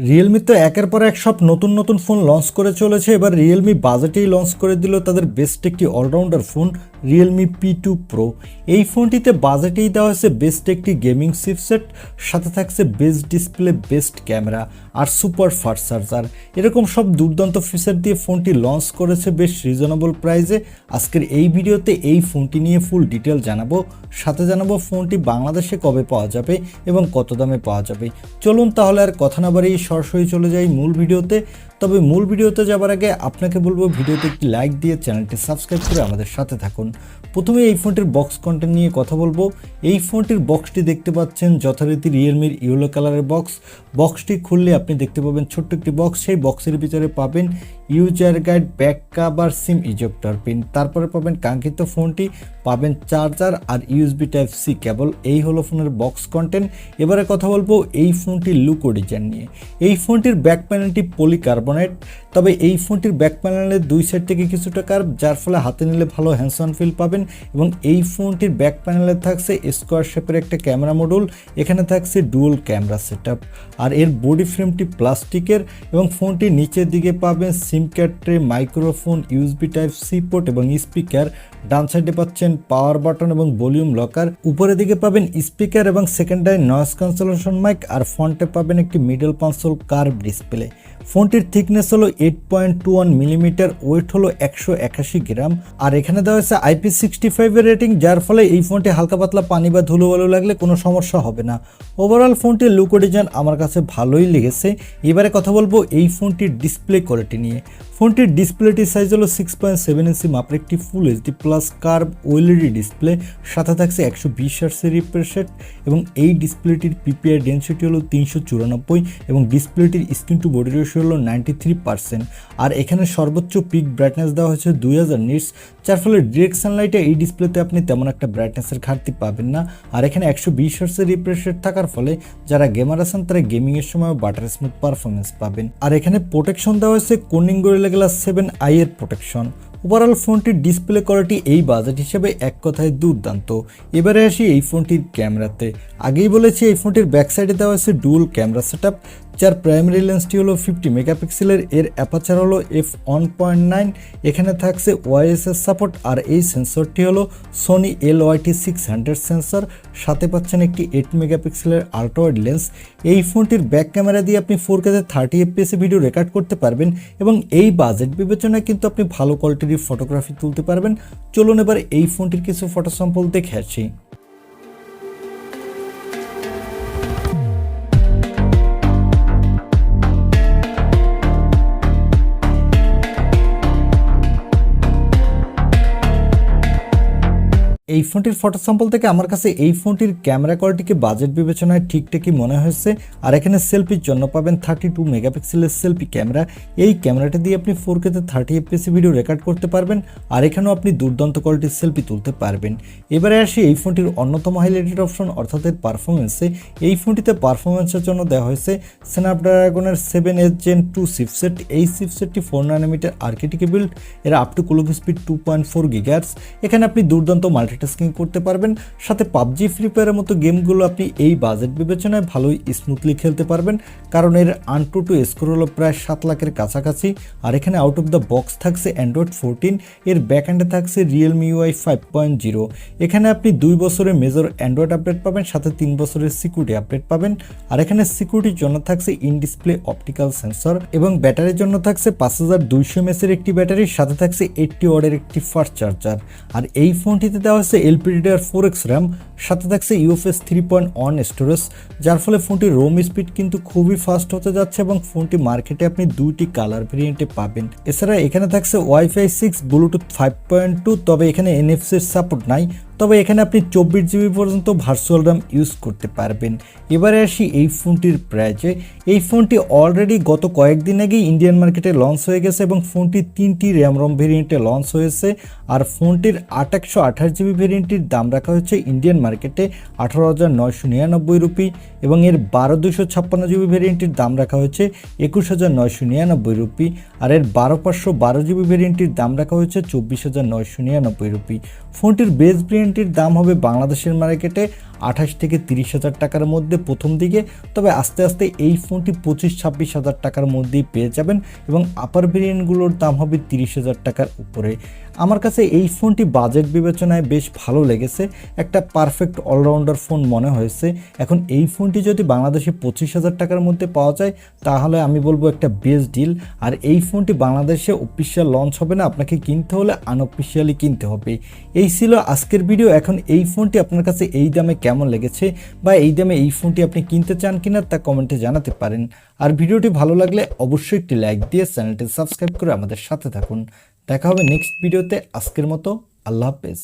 Realme তো একের পর এক সব নতুন নতুন ফোন লঞ্চ করে চলেছে। এবার রিয়েলমি বাজেটেই লঞ্চ করে দিল তাদের বেস্ট একটি allrounder phone Realme P2 Pro। এই ফোনটিতে বাজেটেই দেওয়া হয়েছে বেস্ট একটি গেমিং চিপসেট, সাথে থাকছে বেস্ট ডিসপ্লে, বেস্ট ক্যামেরা আর সুপার ফাস্ট চার্জার। এরকম সব দুর্দান্ত ফিচার দিয়ে ফোনটি লঞ্চ করেছে বেশ রিজনেবল প্রাইসে। আজকের এই ভিডিওতে এই ফোনটি নিয়ে ফুল ডিটেল জানাবো, সাথে জানাবো ফোনটি বাংলাদেশে কবে পাওয়া যাবে এবং কত দামে পাওয়া যাবে। চলুন তাহলে আর কথা না বাড়িয়ে সরাসরি চলে যাই মূল ভিডিওতে। তবে মূল ভিডিওতে যাবার আগে আপনাকে বলবো ভিডিওতে একটি লাইক দিয়ে চ্যানেলটি সাবস্ক্রাইব করে আমাদের সাথে থাকুন। প্রথমে এই ফোনটির বক্স কন্টেন্ট নিয়ে কথা বলবো। এই ফোনটির বক্সটি দেখতে পাচ্ছেন যথারীতি রিয়েলমির ইয়েলো কালারের বক্স। বক্সটি খুললে আপনি দেখতে পাবেন ছোট্ট একটি বক্স। সেই বক্সের ভিতরে পাবেন ইউজার গাইড, ব্যাক কভার, সিম ইজেক্টর পিন, তারপরে পাবেন কাঙ্ক্ষিত ফোনটি, পাবেন চার্জার আর USB Type-C কেবল। এই হলো ফোনের বক্স কন্টেন্ট। এবারে কথা বলবো এই ফোনটির লুক ও ডিজাইন নিয়ে। এই ফোনটির ব্যাক প্যানেলটি পলিকার্বনেট, তবে এই ফোনটির ব্যাক প্যানেলের দুই সাইড থেকে কিছুটা কার্ভ, যার ফলে হাতে নিলে ভালো হ্যান্ডস অন ফিল পাবেন। এবং এই ফোনটির ব্যাক প্যানেলে থাকছে স্কোয়ার শেপের একটা ক্যামেরা মডিউল, এখানে থাকছে ডুয়াল ক্যামেরা সেটআপ, আর এর বডি ফ্রেমটি প্লাস্টিকের। এবং ফোনটির নিচের দিকে পাবেন সিম card tray, microphone, USB Type-C port এবং স্পিকার। ডান সাইডে পাচ্ছেন পাওয়ার বাটন এবং ভলিউম লকার। উপরের দিকে পাবেন স্পিকার এবং সেকেন্ডারি নয়েজ ক্যান্সেলেশন মাইক, আর ফ্রন্টে পাবেন একটি মিডল কনসোল কার্ভ ডিসপ্লে। ফোনটির থিকনেস হলো 8.21 মিলিমিটার, ওয়েট হলো 181 গ্রাম, আর এখানে দেওয়া হয়েছে IP65 এর রেটিং, যার ফলে এই ফোনটি হালকা পাতলা পানি বা ধুলোবালু লাগলে কোনো সমস্যা হবে না। ওভারঅল ফোনটির লুক ও ডিজাইন আমার কাছে ভালোই লেগেছে। এবারে কথা বলবো এই ফোনটির ডিসপ্লে কোয়ালিটি নিয়ে। ফোনটির ডিসপ্লেটির সাইজ হলো 6.7 ইঞ্চি মাপের একটি ফুল HD plus curve OLED display, সাথে থাকছে 120 Hz রিফ্রেশ রেট এবং এই ডিসপ্লেটির PPI ডেনসিটি হলো 394 এবং ডিসপ্লেটির স্ক্রিন টু বডি রেশিও হলো 93%। আর এখানে সর্বোচ্চ পিক ব্রাইটনেস দেওয়া হয়েছে 2000 নিটস, যার ফলে ডিরেক্ট সানলাইটে এই ডিসপ্লেতে আপনি তেমন একটা ব্রাইটনেসের ঘাটতি পাবেন না। আর এখানে 120 Hz রিফ্রেশ রেট থাকার ফলে যারা গেমার আছেন তারা গেমিংয়ের সময় বাটার স্মুথ পারফরমেন্স পাবেন। আর এখানে প্রোটেকশন দেওয়া হয়েছে কোর্নিং গরিলা গ্লাস 7i এর প্রোটেকশন। ওভারঅল ফোনটির ডিসপ্লে কোয়ালিটি এই বাজেট হিসেবে এক কথায় দুর্দান্ত। এবারে আসি এই ফোনটির ক্যামেরাতে। আগেই বলেছি এই ফোনটির ব্যাক সাইডে দেওয়া হয়েছে ডুয়াল ক্যামেরা সেটআপ, যার প্রাইমারি লেন্সটি হলো 50 মেগাপিক্সেলের, এর অ্যাপারচার হলো f1.9, এখানে থাকছে OIS সাপোর্ট, আর এই সেন্সরটি হলো সোনি LYT600 সেন্সর, সাথে পাচ্ছেন একটি 8 মেগাপিক্সেলের আল্ট্রাওয়াইড লেন্স। এই ফোনটির ব্যাক ক্যামেরা দিয়ে আপনি 4K 30 FPS ভিডিও রেকর্ড করতে পারবেন এবং এই বাজেট বিবেচনায় কিন্তু আপনি ভালো কোয়ালিটির ফটোগ্রাফি তুলতে পারবেন। চলুন এবার এই ফোনটির কিছু ফটো স্যাম্পল দেখে আসি। এই ফোনটির ফটো স্যাম্পল থেকে আমার কাছে এই ফোনটির ক্যামেরা কোয়ালিটিকে বাজেট বিবেচনায় ঠিকঠাকই মনে হয়েছে। আর এখানে সেলফির জন্য পাবেন 32 মেগাপিক্সেলের সেলফি ক্যামেরা। এই ক্যামেরাটা দিয়ে আপনি 4K 30 FPS ভিডিও রেকর্ড করতে পারবেন, আর এখানেও আপনি দুর্দান্ত কোয়ালিটির সেলফি তুলতে পারবেন। এবারে আসি এই ফোনটির অন্যতম হাইলাইটেড অপশন অর্থাৎ এর পারফরমেন্সে। এই ফোনটিতে পারফরমেন্সের জন্য দেওয়া হয়েছে স্ন্যাপড্রাগনের 7S Gen 2 চিপসেট। এই চিপসেটটি 4 ন্যানোমিটার আর্কিটেক্টে বিল্ড, এর up to clock speed 2.4 GHz। এখানে আপনি দুর্দান্ত মাল্টিটাস্কিং করতে পারবেন, সাথে পাবজি, ফ্রি ফায়ারের মতো গেমগুলো আপনি এই বাজেট বিবেচনায় ভালোই স্মুথলি খেলতে পারবেন, কারণ এর AnTuTu স্কোর হলো প্রায় 7 লাখের কাছাকাছি। আর এখানে আউট অফ দ্য বক্স থাকছে Android 14, এর ব্যাকএন্ডে থাকছে Realme UI 5.0। এখানে আপনি 2 বছরের মেজর অ্যান্ড্রয়েড আপডেট পাবেন, সাথে 3 বছরের সিকিউরিটি আপডেট পাবেন। আর এখানে সিকিউরিটির জন্য থাকছে ইন ডিসপ্লে অপটিক্যাল সেন্সর এবং ব্যাটারির জন্য থাকছে 5200 mAh এর একটি ব্যাটারি, সাথে থাকছে 80 ওয়াটের একটি ফাস্ট চার্জার। আর এই ফোনটিতে দেওয়া হচ্ছে LPDDR4X RAM, সাথে থাকছে UFS 3.1 স্টোরেজ, যার ফলে ফোনটির রোম স্পিড কিন্তু খুবই ফাস্ট হতে যাচ্ছে এবং ফোনটি মার্কেটে আপনি 2টি কালার ভেরিয়েন্টে পাবেন। এছাড়া এখানে থাকছে Wi-Fi 6, ব্লুটুথ 5.2, তবে এখানে NFC এর সাপোর্ট নাই, তবে এখানে আপনি 24 GB পর্যন্ত ভার্চুয়াল RAM ইউজ করতে পারবেন। এবারে আসি এই ফোনটির প্রাইজে। এই ফোনটি অলরেডি গত কয়েকদিন আগেই ইন্ডিয়ান মার্কেটে লঞ্চ হয়ে গেছে এবং ফোনটি 3টি RAM ROM ভেরিয়েন্টে লঞ্চ হয়েছে। আর ফোনটির 828 GB ভেরিয়েন্টটির দাম রাখা হচ্ছে ইন্ডিয়ান মার্কেটে 18,999 রুপি এবং এর 12,256 GB ভেরিয়েন্টটির দাম রাখা হয়েছে 21,999 রুপি, আর এর 12,512 GB ভেরিয়েন্টটির দাম রাখা হয়েছে 24,999 রুপি। ফোনটির বেস ভেরিয়েন্ট ভ্যারিয়েন্টটির দাম হবে বাংলাদেশের মার্কেটে 28 থেকে 30 হাজার টাকার মধ্যে প্রথম দিকে, তবে আস্তে আস্তে এই ফোনটি 25-26 হাজার টাকার মধ্যেই পেয়ে যাবেন এবং আপার ভেরিয়েন্টগুলোর দাম হবে 30 হাজার টাকার উপরে। আমার কাছে এই ফোনটি বাজেট বিবেচনায় বেশ ভালো লেগেছে, একটা পারফেক্ট অলরাউন্ডার ফোন মনে হয়েছে। এখন এই ফোনটি যদি বাংলাদেশে 25 হাজার টাকার মধ্যে পাওয়া যায় তাহলে আমি বলবো একটা বেস্ট ডিল। আর এই ফোনটি বাংলাদেশে অফিসিয়াল লঞ্চ হবে না, আপনাকে কিনতে হলে আনঅফিসিয়ালি কিনতে হবে। এই ছিল আজকের ভিডিও। এখন এই ফোনটি আপনার কাছে এই দামে কেমন লেগেছে বা এই দামে এই ফোনটি আপনি কিনতে চান কিনা তা কমেন্টে জানাতে পারেন। আর ভিডিওটি ভালো লাগলে অবশ্যই একটি লাইক দিয়ে চ্যানেলটি সাবস্ক্রাইব করে আমাদের সাথে থাকুন। দেখা হবে নেক্সট ভিডিওতে। আজকের মতো আল্লাহ হাফেজ।